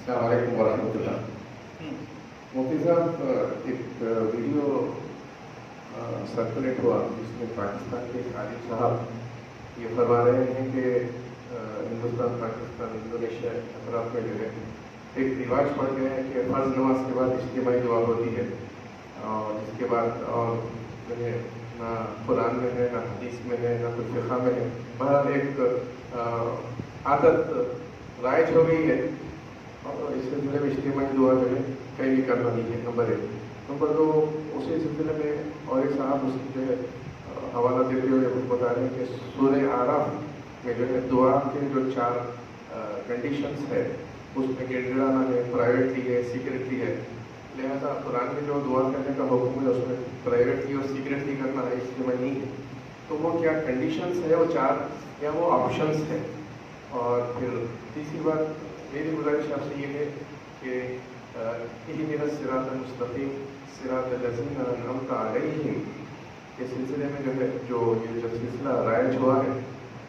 السلام علیکم ورحمۃ اللہ۔ مفتی صاحب، ایک ویڈیو سرکولیٹ ہوا جس میں پاکستان کے ایک عالم صاحب یہ فرما رہے ہیں کہ ہندوستان، پاکستان، انڈونیشیا اطراف میں جو ہے ایک رواج پڑ گیا ہے کہ فرض نماز کے بعد اجتماعی دعا ہوتی ہے، اور اس کے بعد اور جو ہے نہ قرآن میں ہے، نہ حدیث میں ہے، نہ کچھ فقہ میں ہے، بہرحال ایک عادت رائج ہو گئی ہے، اور اس سلسلے میں اجتماعی دعا جو ہے کہیں بھی کرنا نہیں ہے، نمبر 1۔ نمبر 2، اسی سلسلے میں اور ایک صاحب اس جو ہے حوالہ دیتے ہوئے کچھ بتا رہے ہیں کہ سورہ اعراف میں جو ہے دعا کے جو 4 کنڈیشنز ہے اس میں گڑ گڑانا ہے، پرائیویٹلی ہے، سیکریٹلی ہے، لہذا قرآن میں جو دعا کرنے کا حکم ہے اس میں پرائیویٹلی اور سیکریٹلی کرنا ہے، اجتماعی نہیں ہے۔ تو وہ کیا کنڈیشنز ہے وہ 4 یا وہ آپشنز ہیں؟ اور پھر تیسری بات میری گزارش آپ سے یہ ہے کہ اہدنا الصراط المستقیم صراط الذین انعمت علیہم کے سلسلے میں جو ہے یہ جب سلسلہ رائج ہوا ہے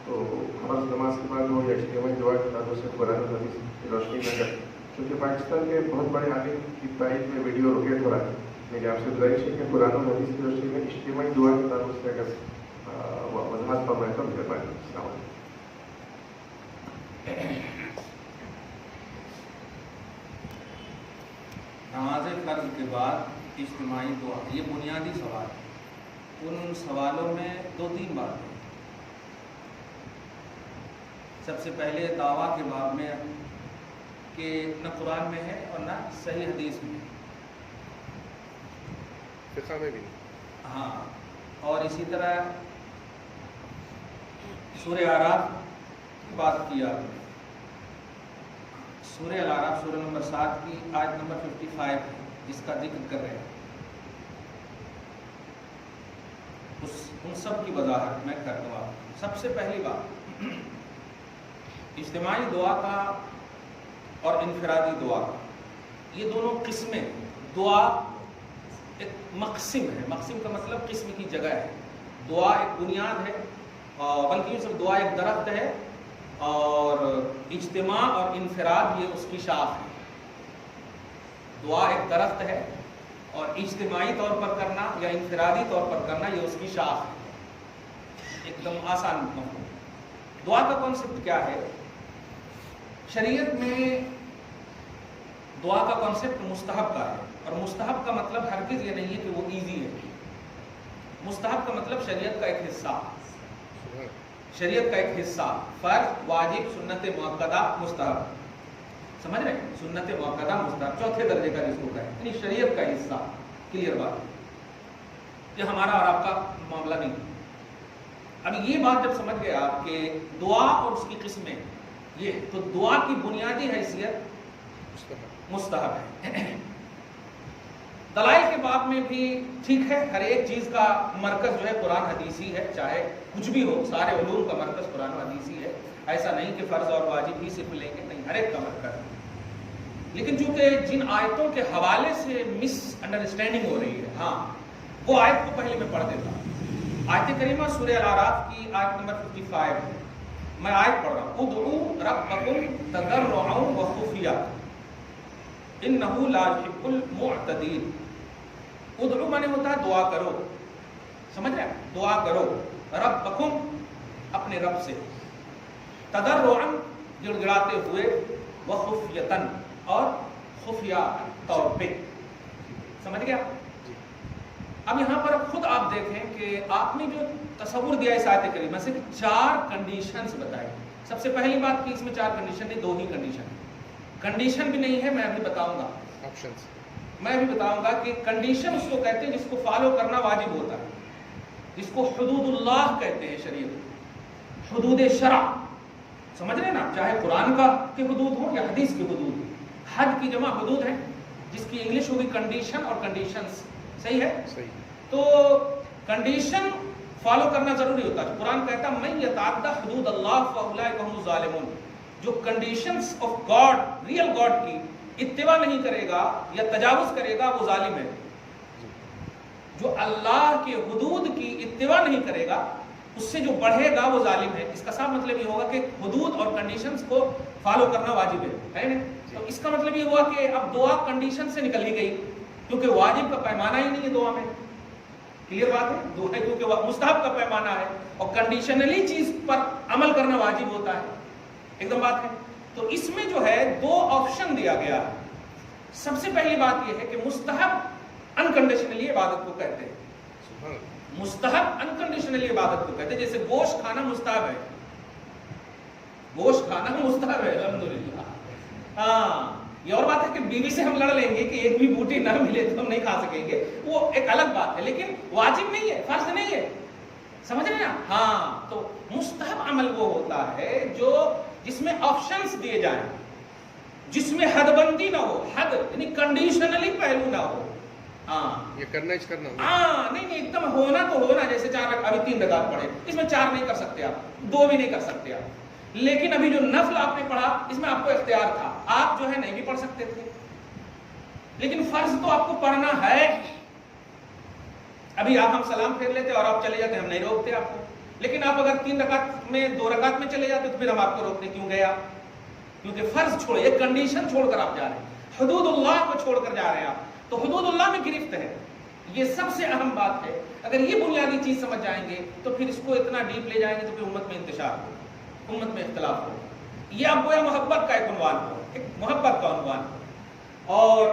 تو فرض نماز کے بعد ہو یا اجتماعی دعا کے تعلق سے قرآن حدیث کی روشنی میں کر، کیونکہ پاکستان کے بہت بڑے عالم کی تائید میں ویڈیو روکیٹ ہو رہا ہے۔ میری آپ سے گزارش ہے کہ قرآن حدیث کی روشنی میں اجتماعی دعا کے تعلق سے اگر وضاحت فرمائیں تو مہربانی۔ السلام علیکم۔ نماز فرض کے بعد اجتماعی دعا، یہ بنیادی سوال ہے۔ ان سوالوں میں 2-3 باتیں۔ سب سے پہلے دعویٰ کے باب میں کہ نہ قرآن میں ہے اور نہ صحیح حدیث میں، فقہ میں بھی ہاں، اور اسی طرح سورہ اعراف کی بات کی آپ نے۔ سورہ الاعراف سورہ نمبر 7 کی آیت نمبر 55 جس کا ذکر کر رہے ہیں، ان سب کی وضاحت میں کر دوں۔ سب سے پہلی بات، اجتماعی دعا کا اور انفرادی دعا کا، یہ دونوں قسمیں، دعا ایک مقسم ہے، مقسم کا مطلب قسم کی جگہ ہے، دعا ایک بنیاد ہے، بلکہ یہ سب دعا ایک درخت ہے، اور اجتماع اور انفراد یہ اس کی شاخ ہے۔ دعا ایک درخت ہے اور اجتماعی طور پر کرنا یا انفرادی طور پر کرنا یہ اس کی شاخ ہے۔ ایک دم آسان مفہوم۔ دعا کا کانسیپٹ کیا ہے؟ شریعت میں دعا کا کانسیپٹ مستحب کا ہے، اور مستحب کا مطلب ہرگز یہ نہیں ہے کہ وہ ایزی ہے۔ مستحب کا مطلب شریعت کا ایک حصہ، شریعت کا ایک حصہ، فرض، واجب، سنت مؤکدہ، مستحب، سمجھ رہے ہیں؟ سنت مؤکدہ، مستحب، چوتھے درجے کا جس کو کہیں، یعنی شریعت کا حصہ۔ کلیئر بات، یہ ہمارا اور آپ کا معاملہ نہیں۔ اب یہ بات جب سمجھ گئے آپ کہ دعا اور اس کی قسمیں یہ، تو دعا کی بنیادی حیثیت مستحب ہے۔ دلائل کے باب میں بھی ٹھیک ہے، ہر ایک چیز کا مرکز جو ہے قرآن حدیثی ہے، چاہے کچھ بھی ہو، سارے علوم کا مرکز قرآن حدیثی ہے۔ ایسا نہیں کہ فرض اور واجب ہی صرف لیں گے، نہیں، ہر ایک کا مرکز ہے۔ لیکن چونکہ جن آیتوں کے حوالے سے مس انڈرسٹینڈنگ ہو رہی ہے، ہاں وہ آیت کو پہلے میں پڑھ دیتا ہوں۔ آیت کریمہ سورہ الاعراف کی آیت نمبر 55 ہے، میں آیت پڑھ رہا ہوں۔ ادعوا ربکم تضرعا وخفیا انہ لا یحب المعتدین۔ ادعو مانے ہوتا ہے دعا کرو، سمجھ رہے ہیں؟ دعا کرو، ربکم اپنے رب سے، تضرعا گڑ گڑاتے ہوئے، وخفیتاً اور خفیہ طور پہ، سمجھ گیا؟ اب یہاں پر خود آپ دیکھیں کہ آپ نے جو تصور دیا اس آیت کریمہ سے کہ 4 کنڈیشنز بتائی۔ سب سے پہلی بات کہ اس میں 4 کنڈیشن نہیں، 2 ہی کنڈیشن، کنڈیشن بھی نہیں ہے، میں ابھی بتاؤں گا، میں بھی بتاؤں گا کہ کنڈیشن اس کو کہتے ہیں جس کو فالو کرنا واجب ہوتا ہے، جس کو حدود اللہ کہتے ہیں شریعت، حدود شرع، سمجھ رہے ہیں نا؟ چاہے قرآن کا کے حدود ہو یا حدیث کے حدود ہو، حد کی جمع حدود ہے، جس کی انگلش ہوگی کنڈیشن اور کنڈیشنز، صحیح ہے؟ صحیح۔ تو کنڈیشن فالو کرنا ضروری ہوتا ہے۔ قرآن کہتا ہے من یتعدی حدود اللہ فاولئک هم الظالمون، جو conditions of God, real God کی اتباع نہیں کرے گا یا تجاوز کرے گا وہ ظالم ہے۔ جو اللہ کے حدود کی اتباع نہیں کرے گا اس سے جو بڑھے گا وہ ظالم ہے. اس کا صاف مطلب یہ ہوگا کہ حدود اور کنڈیشنز کو فالو کرنا واجب ہے نا. تو اس کا مطلب یہ ہوا کہ اب دعا کنڈیشن سے نکل ہی گئی, کیونکہ واجب کا پیمانہ ہی نہیں ہے دعا میں. کلیئر بات ہے؟ دعا ہے کیونکہ مستحب کا پیمانہ ہے اور کنڈیشنلی چیز پر عمل کرنا واجب ہوتا ہے. ایک دم بات ہے. تو اس میں جو ہے 2 آپشن دیا گیا ہے. سب سے پہلی بات یہ ہے کہ مستحب انکنڈیشنلی عبادت کو کہتے ہیں. مستحب انکنڈیشنلی عبادت کو کہتے ہیں. جیسے گوشت کھانا مستحب ہے, گوشت کھانا مستحب ہے الحمدللہ. ہاں یہ اور بات ہے کہ بیوی سے ہم لڑ لیں گے کہ ایک بھی بوٹی نہ ملے تو ہم نہیں کھا سکیں گے, وہ ایک الگ بات ہے, لیکن واجب نہیں ہے, فرض نہیں ہے. سمجھ رہے نا؟ ہاں تو مستحب عمل وہ ہوتا ہے جو جس میں آپشنز دیے جائیں, جس میں حد بندی نہ ہو, حد یعنی کنڈیشنلی پہلو نہ ہو. ہاں یہ کرنا ہاں نہیں ایک دم ہونا تو ہونا. جیسے 4 ابھی 3 رکعت پڑھے, اس میں 4 نہیں کر سکتے آپ, 2 بھی نہیں کر سکتے آپ. لیکن ابھی جو نفل آپ نے پڑھا اس میں آپ کو اختیار تھا, آپ جو ہے نہیں بھی پڑھ سکتے تھے, لیکن فرض تو آپ کو پڑھنا ہے. ابھی آپ ہم سلام پھیر لیتے اور آپ چلے جاتے, ہم نہیں روکتے آپ کو. لیکن آپ اگر 3 رکعت میں 2 رکعت میں چلے جاتے تو پھر ہم آپ کو روکتے کیوں گیا؟ کیونکہ فرض چھوڑے, ایک کنڈیشن چھوڑ کر آپ جا رہے ہیں, حدود اللہ کو چھوڑ کر جا رہے ہیں آپ, تو حدود اللہ میں گرفت ہے. یہ سب سے اہم بات ہے. اگر یہ بنیادی چیز سمجھ جائیں گے تو پھر اس کو اتنا ڈیپ لے جائیں گے تو پھر امت میں انتشار ہو, امت میں اختلاف ہو. یہ اب وہ محبت کا ایک عنوان ہو, ایک محبت کا عنوان. اور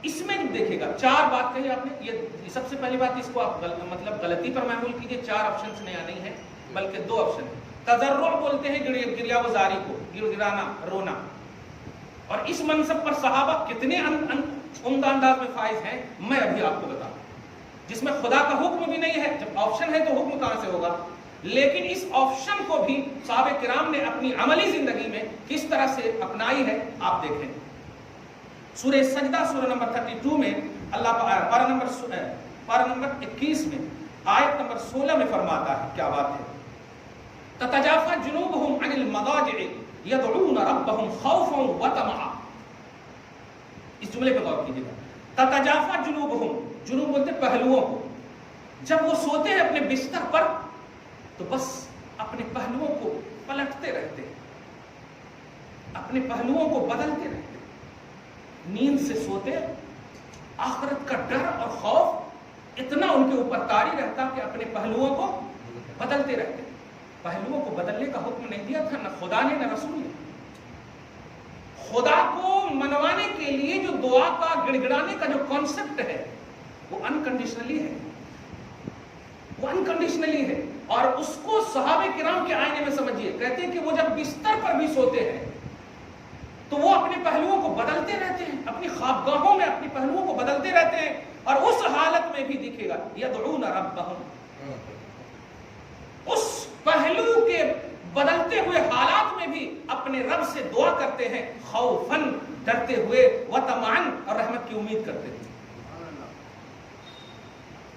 اس میں جب دیکھے گا 4 بات کہی آپ نے. یہ سب سے پہلی بات, اس کو آپ مطلب غلطی پر محمول کیجئے. 4 آپشنز نہیں ہیں بلکہ 2 آپشن ہیں. تضرع بولتے ہیں گریا گزاری کو, گرانا, رونا. اور اس منصب پر صحابہ کتنے عمدہ انداز میں فائز ہیں میں ابھی آپ کو بتاؤں, جس میں خدا کا حکم بھی نہیں ہے. جب آپشن ہے تو حکم کہاں سے ہوگا؟ لیکن اس آپشن کو بھی صحابہ کرام نے اپنی عملی زندگی میں کس طرح سے اپنائی ہے آپ دیکھیں. سورہ سجدہ سورہ نمبر 32 میں اللہ پارہ نمبر 21 میں آیت نمبر 16 میں فرماتا ہے, کیا بات ہے, تتجافى جنوبهم عن المضاجع يدعون ربهم خوفا وطمعا. اس جملے پہ غور کیجیے گا. تتجافى جنوبهم, جنوب بولتے پہلوؤں کو. جب وہ سوتے ہیں اپنے بستر پر تو بس اپنے پہلوؤں کو پلٹتے رہتے ہیں, اپنے پہلوؤں کو بدلتے رہتے. نیند سے سوتے, آخرت کا ڈر اور خوف اتنا ان کے اوپر طاری رہتا کہ اپنے پہلوؤں کو بدلتے رہتے. پہلوؤں کو بدلنے کا حکم نہیں دیا تھا نہ خدا نے نہ رسول نے. خدا کو منوانے کے لیے جو دعا کا گڑگڑانے کا جو کانسیپٹ ہے وہ انکنڈیشنلی ہے, وہ انکنڈیشنلی ہے. اور اس کو صحابہ کرام کے آئینے میں سمجھیے. کہتے ہیں کہ وہ جب بستر پر بھی سوتے ہیں تو وہ اپنے پہلوؤں کو بدلتے رہتے ہیں, اپنی خوابگاہوں میں اپنے پہلوؤں کو بدلتے رہتے ہیں. اور اس حالت میں بھی دکھے گا یدعون ربهم, اس پہلو کے بدلتے ہوئے حالات میں بھی اپنے رب سے دعا کرتے ہیں, خوفاً ڈرتے ہوئے, وطمعاً اور رحمت کی امید کرتے ہیں.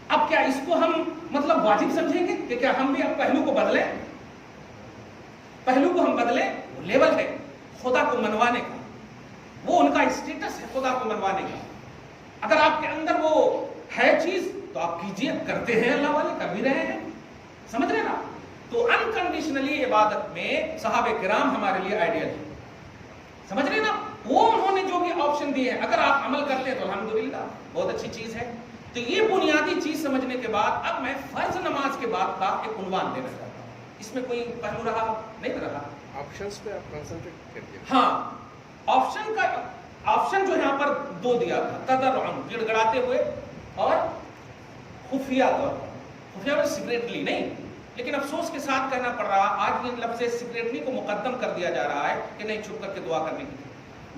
اب کیا اس کو ہم مطلب واجب سمجھیں گے کہ کیا ہم بھی اب پہلو کو بدلیں؟ پہلو کو ہم بدلیں, وہ لیول ہے خدا کو منوانے کا, وہ ان کا اسٹیٹس ہے خدا کو منوانے کا. اگر آپ کے اندر وہ ہے چیز تو آپ کیجئے, کرتے ہیں اللہ والے, کر بھی رہے ہیں. سمجھ رہے نا؟ تو انکنڈیشنلی عبادت میں صحابہ کرام ہمارے لیے آئیڈیل ہے. سمجھ رہے نا؟ وہ انہوں نے جو بھی آپشن دیے ہیں, اگر آپ عمل کرتے ہیں تو الحمدللہ بہت اچھی چیز ہے. تو یہ بنیادی چیز سمجھنے کے بعد اب میں فرض نماز کے بعد کا ایک عنوان دینا چاہتا ہوں. اس میں کوئی پہلو رہا نہیں رہا, آپشنز پہ آپ کنسنٹریٹ کریے. ہاں آپشن کا آپشن جو یہاں پر 2 دیا تھا, تضرعاً گڑگڑاتے ہوئے اور خفیہ طور پر. خفیہ میں سیکریٹلی نہیں, لیکن افسوس کے ساتھ کہنا پڑ رہا آج یہ لفظ سیکریٹلی کو مقدم کر دیا جا رہا ہے کہ نہیں چھپ کر کے دعا کرنے کی.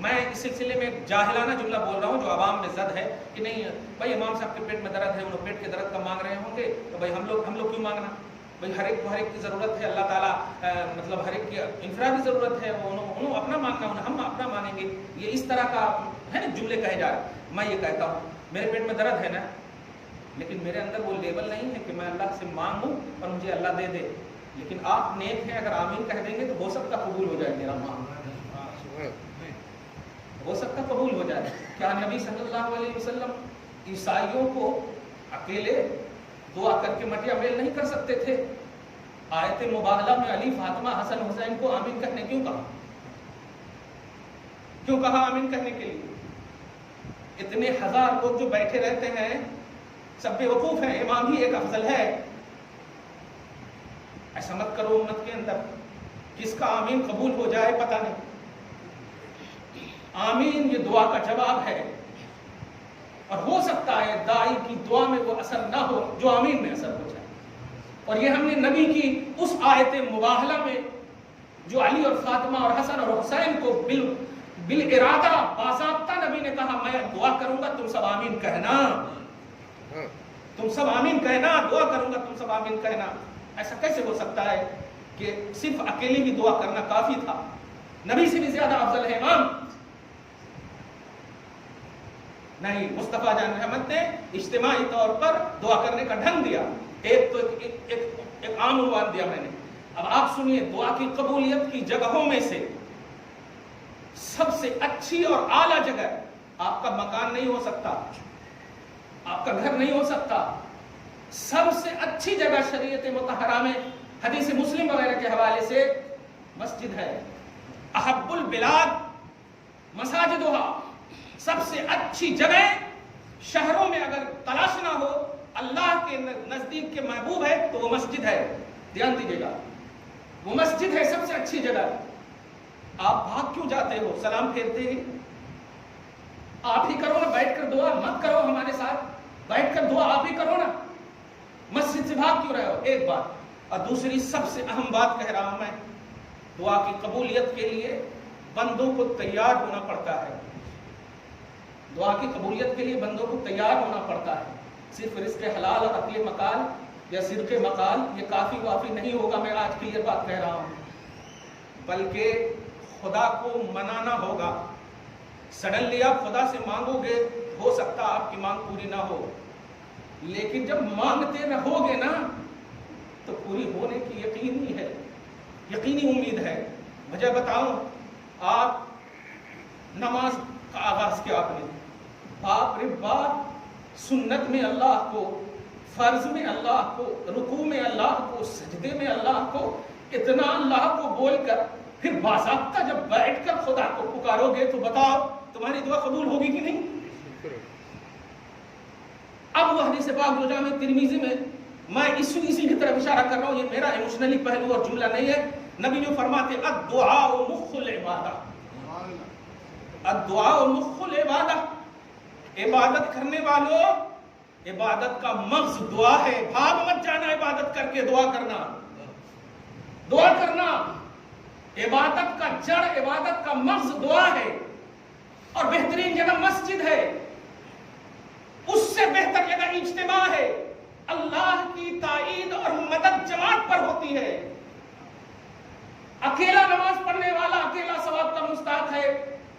میں اس سلسلے میں جاہلانہ جملہ بول رہا ہوں جو عوام میں زد ہے کہ نہیں بھائی امام صاحب کے پیٹ میں درد ہے, انہوں پیٹ کے درد کا مانگ رہے ہوں گے تو بھائی ہم لوگ کیوں مانگنا؟ بھائی ہر ایک کو ہر ایک کی ضرورت ہے, اللہ تعالیٰ مطلب ہر ایک کی انفرادی ضرورت ہے, انہوں اپنا مانگنا, ہم اپنا مانگیں گے. یہ اس طرح کا ہے نا جملے کہے جا رہے. میں یہ کہتا ہوں میرے پیٹ میں درد ہے نا, لیکن میرے اندر وہ لیول نہیں ہے کہ میں اللہ سے مانگوں اور مجھے اللہ دے دے. لیکن آپ نیک ہیں, اگر آمین کہہ دیں گے تو ہو سکتا قبول ہو جائے میرا مانگ, ہو سکتا قبول ہو جائے. کیا نبی صلی اللہ علیہ وسلم عیسائیوں کو اکیلے دعا کر کے مٹیا میل نہیں کر سکتے تھے؟ آیت مباہلہ میں علی فاطمہ حسن حسین کو آمین کہنے کیوں کہا؟ کیوں کہا آمین کہنے کے لیے؟ اتنے ہزار لوگ جو بیٹھے رہتے ہیں سب بے وقوف ہیں، امام ہی ایک افضل ہے. ایسا مت کرو امت کے اندر، کس کا آمین قبول ہو جائے پتہ نہیں. آمین یہ دعا کا جواب ہے، اور ہو سکتا ہے داعی کی دعا میں وہ اثر نہ ہو جو آمین میں اثر ہو جائے. اور یہ ہم نے نبی کی اس آیت مباہلہ میں جو علی اور فاطمہ اور حسن اور حسین کو بالارادہ باضابطہ نبی نے کہا میں دعا کروں گا تم سب آمین کہنا، تم سب آمین کہنا، دعا کروں گا تم سب آمین کہنا. ایسا کیسے ہو سکتا ہے کہ صرف اکیلی بھی دعا کرنا کافی تھا؟ نبی سے بھی زیادہ افضل ہے امام. نہیں، مصطفیٰ جان رحمت نے اجتماعی طور پر دعا کرنے کا ڈھنگ دیا. ایک تو ایک عام عنوان دیا میں نے. اب آپ سنیے، دعا کی قبولیت کی جگہوں میں سے سب سے اچھی اور اعلیٰ جگہ آپ کا مکان نہیں ہو سکتا، آپ کا گھر نہیں ہو سکتا. سب سے اچھی جگہ شریعت مطہرہ میں حدیث مسلم وغیرہ کے حوالے سے مسجد ہے. احب البلاد مساجدہا، سب سے اچھی جگہ شہروں میں اگر تلاشنا ہو اللہ کے نزدیک کے محبوب ہے تو وہ مسجد ہے. دھیان دیجیے گا، وہ مسجد ہے سب سے اچھی جگہ. آپ بھاگ کیوں جاتے ہو؟ سلام پھیرتے ہی آپ ہی کرو نا، بیٹھ کر دعا مت کرو ہمارے ساتھ، بیٹھ کر دعا آپ ہی کرو نا، مسجد سے بھاگ کیوں رہے ہو؟ ایک بات. اور دوسری سب سے اہم بات کہہ رہا ہوں میں، دعا کی قبولیت کے لیے بندوں کو تیار ہونا پڑتا ہے. دعا کی قبولیت کے لیے بندوں کو تیار ہونا پڑتا ہے. صرف رزق حلال اور عقل مقال یا صدق مقال یہ کافی وافی نہیں ہوگا. میں آج کلیئر بات کہہ رہا ہوں، بلکہ خدا کو منانا ہوگا. سڈنلی آپ خدا سے مانگو گے، ہو سکتا آپ کی مانگ پوری نہ ہو، لیکن جب مانگتے رہو گے نا تو پوری ہونے کی یقینی ہے، یقینی امید ہے. وجہ بتاؤں، آپ نماز کا آغاز کیا آپ نے، باپ رے باپ، سنت میں اللہ کو، فرض میں اللہ کو، رکوع میں اللہ کو، سجدے میں اللہ کو، اتنا اللہ کو بول کر پھر باضابطہ جب بیٹھ کر خدا کو پکارو گے تو بتاؤ تمہاری دعا قبول ہوگی کہ نہیں؟ اب وہ حدیث پاک جو جامع ترمذی میں اسی کی طرف اشارہ کر رہا ہوں، یہ میرا ایموشنلی پہلو اور جملہ نہیں ہے. نبی جو فرماتے الدعاء مخ العبادہ، الدعاء مخ العبادہ، عبادت کرنے والوں عبادت کا مغز دعا ہے. بھاگ مت جانا عبادت کر کے، دعا کرنا، دعا کرنا. عبادت کا جڑ، عبادت کا مغز دعا ہے، اور بہترین جگہ مسجد ہے. اس سے بہتر جگہ اجتماع ہے. اللہ کی تائید اور مدد جماعت پر ہوتی ہے. اکیلا نماز پڑھنے والا اکیلا ثواب کا مستحق ہے،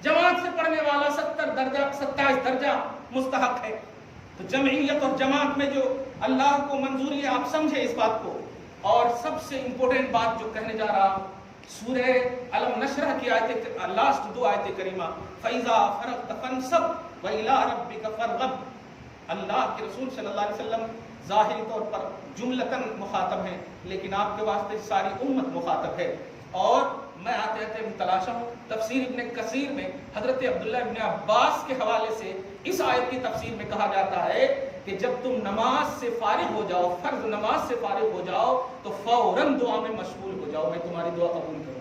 جماعت سے پڑھنے والا 27 درجہ مستحق ہے. تو جمعیت اور جماعت میں جو اللہ کو منظوری ہے، آپ سمجھے اس بات کو. اور سب سے امپورٹنٹ بات جو کہنے جا رہا ہوں، سورہ علم نشرح کی آیت، لاسٹ 2 آیت کریمہ، فَإِذَا فَرَغْتَ فَانْصَبْ وَإِلَىٰ رَبِّكَ فَارْغَب. اللہ کے رسول صلی اللہ علیہ وسلم ظاہری طور پر جملتاً مخاطب ہیں، لیکن آپ کے واسطے ساری امت مخاطب ہے. اور میں آتے آتے متلاشا ہوں، تفسیر ابن کثیر میں حضرت عبداللہ ابن عباس کے حوالے سے اس آیت کی تفسیر میں کہا جاتا ہے کہ جب تم نماز سے فارغ ہو جاؤ، فرض نماز سے فارغ ہو جاؤ تو فوراً دعا میں مشغول ہو جاؤ، میں تمہاری دعا قبول کروں.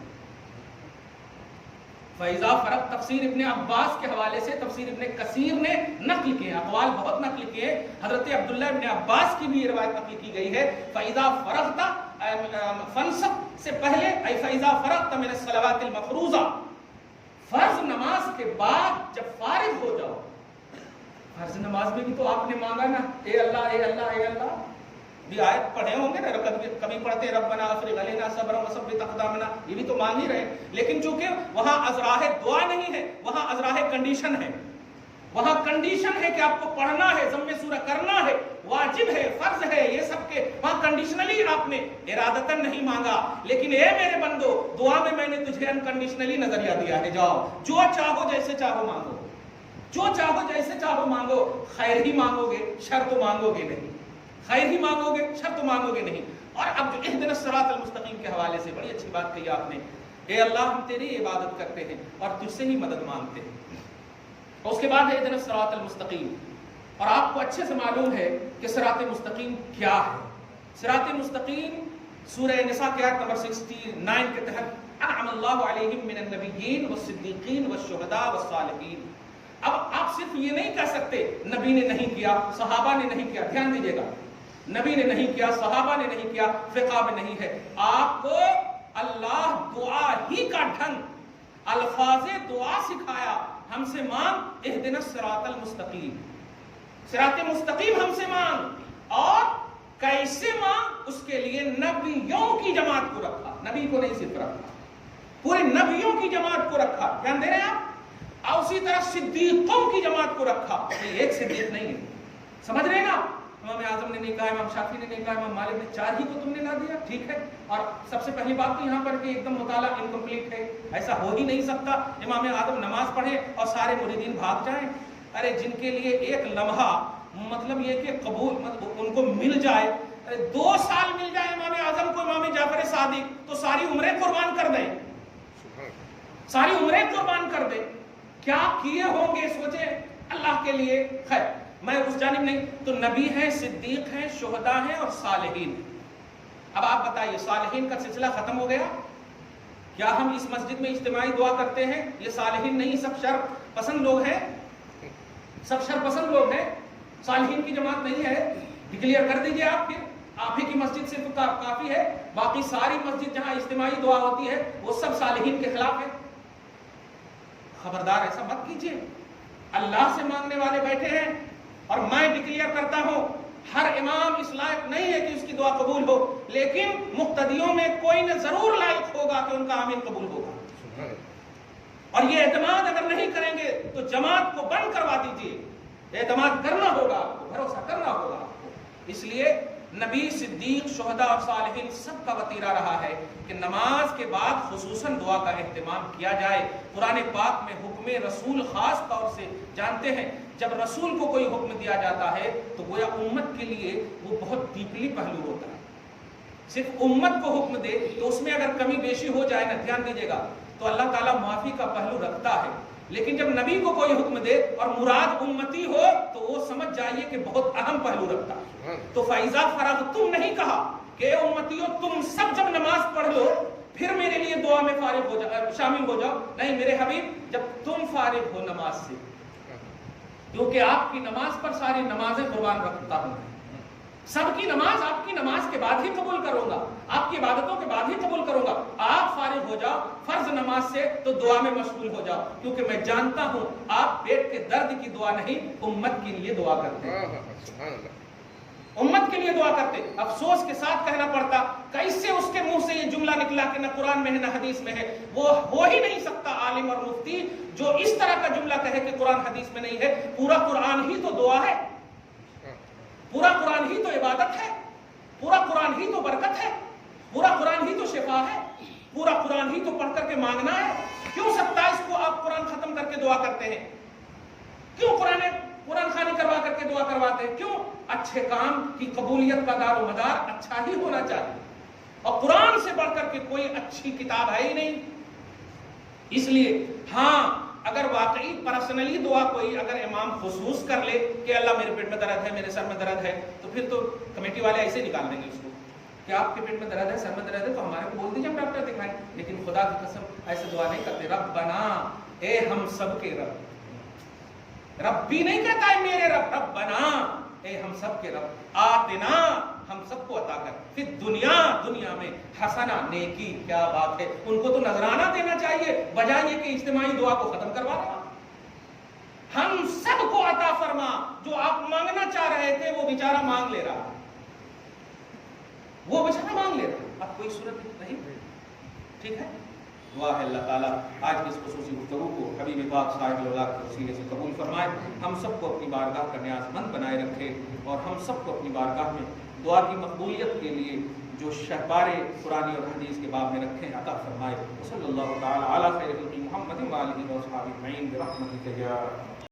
فیضا فرق تفسیر ابن عباس کے حوالے سے تفسیر ابن کثیر نے نقل کیے، اقوال بہت نقل کیے. حضرت عبداللہ ابن عباس کی بھی یہ روایت نقل کی گئی ہے، فیضا فرغت فنصب سے پہلے ای فیضا فرغت من الصلوات المفروضہ، فرض نماز کے بعد جب فارغ ہو جاؤ. فرض نماز میں بھی تو آپ نے مانگا نا، اے اللہ اے اللہ اے اللہ، بھی آیت پڑھے ہوں گے نا، کبھی پڑھتے ربنا افرغ علینا صبرا وثبت اقدامنا، یہ بھی تو مانگ ہی رہے. لیکن چونکہ وہاں ازراہ دعا نہیں ہے، وہاں ازراہ کنڈیشن ہے. وہاں کنڈیشن ہے کہ آپ کو پڑھنا ہے، ضم سورہ کرنا ہے، واجب ہے، فرض ہے، یہ سب کے وہاں کنڈیشنلی آپ نے ارادتاً نہیں مانگا. لیکن اے میرے بندو، دعا میں نے تجھے انکنڈیشنلی نظریہ دیا ہے، جاؤ جو چاہو جیسے چاہو مانگو، جو چاہو جیسے چاہو مانگو. خیر ہی مانگو گے، شر تو مانگو گے نہیں. خیر ہی مانگو گے، شر تو مانگو گے نہیں۔ اور اب جو اہدنا الصراط المستقیم کے حوالے سے بڑی اچھی بات کہی آپ نے، اے اللہ ہم تیری عبادت کرتے ہیں اور تجھ سے ہی مدد مانگتے ہیں۔ اور اس کے بعد اہدنا الصراط المستقیم، اور آپ کو اچھے سے معلوم ہے کہ صراط مستقیم کیا ہے۔ صراط مستقیم سورہ نساء کی آیت نمبر 69 کے تحت انعم اللہ علیہم من النبیین والصدیقین والشہداء والصالحین۔ اب آپ صرف یہ نہیں کہہ سکتے نبی نے نہیں کیا، صحابہ نے نہیں کیا، دھیان دیجیے گا، نبی نے نہیں کیا، صحابہ نے نہیں کیا، فقہ میں نہیں ہے۔ آپ کو اللہ دعا ہی کا ڈھنگ، الفاظ دعا سکھایا، ہم سے مانگ اہدنا الصراط المستقیم، صراط مستقیم ہم سے مانگ، اور کیسے مانگ، اس کے لیے نبیوں کی جماعت کو رکھا، نبی کو نہیں صرف رکھا، پورے نبیوں کی جماعت کو رکھا، دھیان دے رہے ہیں آپ، اور اسی طرح صدیقوں کی جماعت کو رکھا، ایک صدیق نہیں ہے، سمجھ رہے ہیں نا؟ امام اعظم نے نہیں کہا، امام شافعی نے نہیں کہا، امام مالک نے، چار ہی کو تم نے لا دیا، ٹھیک ہے۔ اور سب سے پہلی بات تو یہاں پر کہ ایک دم مطالعہ انکمپلیٹ ہے، ایسا ہو ہی نہیں سکتا امام اعظم نماز پڑھے اور سارے مریدین بھاگ جائیں۔ ارے جن کے لیے ایک لمحہ مطلب یہ کہ قبول ان کو مل جائے، 2 سال مل جائے امام اعظم کو، امام جعفر صادق، تو ساری عمریں قربان کر دیں، ساری عمریں قربان کر دیں، کیا کیے ہوں گے سوچیں اللہ کے لیے۔ خیر میں اس جانب نہیں، تو نبی ہیں، صدیق ہیں، شہداء ہیں اور صالحین۔ اب آپ بتائیے صالحین کا سلسلہ ختم ہو گیا؟ کیا ہم اس مسجد میں اجتماعی دعا کرتے ہیں؟ یہ صالحین نہیں، سب شر پسند لوگ ہیں، سب شر پسند لوگ ہیں، صالحین کی جماعت نہیں ہے، ڈکلیئر کر دیجئے آپ، پھر آپ ہی کی مسجد سے تو کافی ہے، باقی ساری مسجد جہاں اجتماعی دعا ہوتی ہے وہ سب صالحین کے خلاف ہے۔ خبردار ایسا مت کیجئے، اللہ سے مانگنے والے بیٹھے ہیں، اور میں ڈکلیئر کرتا ہوں ہر امام اس لائق نہیں ہے کہ اس کی دعا قبول ہو، لیکن مقتدیوں میں کوئی نہ ضرور لائق ہوگا کہ ان کا آمین قبول ہوگا۔ اور یہ اعتماد اگر نہیں کریں گے تو جماعت کو بند کروا دیجیے، اعتماد کرنا ہوگا آپ کو، بھروسہ کرنا ہوگا آپ کو۔ اس لیے نبی، صدیق، شہداء اور صالحین سب کا وتیرہ رہا ہے کہ نماز کے بعد خصوصاً دعا کا اہتمام کیا جائے۔ قرآن پاک میں حکم رسول خاص طور سے جانتے ہیں، جب رسول کو کوئی حکم دیا جاتا ہے تو گویا امت کے لیے وہ بہت ڈیپلی پہلو ہوتا ہے۔ صرف امت کو حکم دے تو اس میں اگر کمی بیشی ہو جائے نا، دھیان دیجیے گا، تو اللہ تعالیٰ معافی کا پہلو رکھتا ہے، لیکن جب نبی کو کوئی حکم دے اور مراد امتی ہو تو وہ سمجھ جائیے کہ بہت اہم پہلو رکھتا ہے۔ تو فَإِذَا فَرَغْتُم نہیں کہا کہ اے امتیو تم سب جب نماز پڑھ لو پھر میرے لیے دعا میں فارغ ہو جاؤ، شامل ہو جاؤ، نہیں میرے حبیب، جب تم فارغ ہو نماز سے، کیونکہ آپ کی نماز پر ساری نمازیں قربان رکھتا ہوں، سب کی نماز آپ کی نماز کے بعد ہی قبول کروں گا، آپ کی عبادتوں کے بعد ہی قبول کروں گا۔ آپ فارغ ہو جاؤ فرض نماز سے تو دعا میں مشغول ہو جاؤ، کیونکہ میں جانتا ہوں آپ پیٹ کے درد کی دعا نہیں، امت کے لیے دعا کرتے ہیں، امت کے لیے دعا کرتے۔ افسوس کے ساتھ کہنا پڑتا، کیسے اس کے منہ سے یہ جملہ نکلا کہ نہ قرآن میں ہے نہ حدیث میں ہے۔ وہ ہو ہی نہیں سکتا عالم اور مفتی جو اس طرح کا جملہ کہے کہ قرآن حدیث میں نہیں ہے۔ پورا قرآن ہی تو دعا ہے، پورا قرآن ہی تو عبادت ہے، پورا قرآن ہی تو برکت ہے، پورا قرآن ہی تو شفا ہے، پورا قرآن ہی تو پڑھ کر کے مانگنا ہے۔ کیوں 27 کو آپ قرآن ختم کر کے دعا کرتے ہیں؟ کیوں قرآن خوانی کروا کر کے دعا کرواتے ہیں؟ کیوں؟ اچھے کام کی قبولیت کا دار و مدار اچھا ہی ہونا چاہیے، اور قرآن سے بڑھ کر کے کوئی اچھی کتاب ہے ہی نہیں۔ اس لیے ہاں اگر واقعی پرسنلی دعا کوئی اگر امام خصوص کر لے کہ اللہ میرے پیٹ میں درد ہے، میرے سر میں درد ہے، تو پھر تو کمیٹی والے ایسے نکال دیں گے اس کو کہ آپ کے پیٹ میں درد ہے، سر میں درد ہے، تو ہمارے کو بول دیجیے ہم ڈاکٹر دکھائیں۔ لیکن خدا کی قسم ایسے دعا نہیں کرتے۔ ربنا، اے ہم سب کے رب، رب بھی نہیں کہتا ہے میرے رب، ربنا اے ہم سب کے رب، آتنا ہم سب کو عطا کر، پھر دنیا میں حسنہ، نیکی، کیا بات ہے، ان کو تو نذرانہ دینا چاہیے بجائے یہ کہ اجتماعی دعا کو ختم کروا رہا۔ ہم سب کو عطا فرما، جو آپ مانگنا چاہ رہے تھے وہ بیچارہ مانگ لے رہا، وہ بیچارہ مانگ لے رہا، اب کوئی صورت نہیں، ٹھیک ہے۔ دعا ہے اللہ تعالیٰ آج کی اس خصوصی گفتگو کو حبیب پاک صاحب الاولاد کے وسیلے سے قبول فرمائے، ہم سب کو اپنی بارگاہ کا نیاز مند بنائے رکھے، اور ہم سب کو اپنی بارگاہ میں دعا کی مقبولیت کے لیے جو شہبارے قرآن اور حدیث کے باب میں رکھیں عطا فرمائے۔ صلی اللہ تعالیٰ علی خیر خلق محمد و آلہ و اصحابہ اجمعین برحمتک یا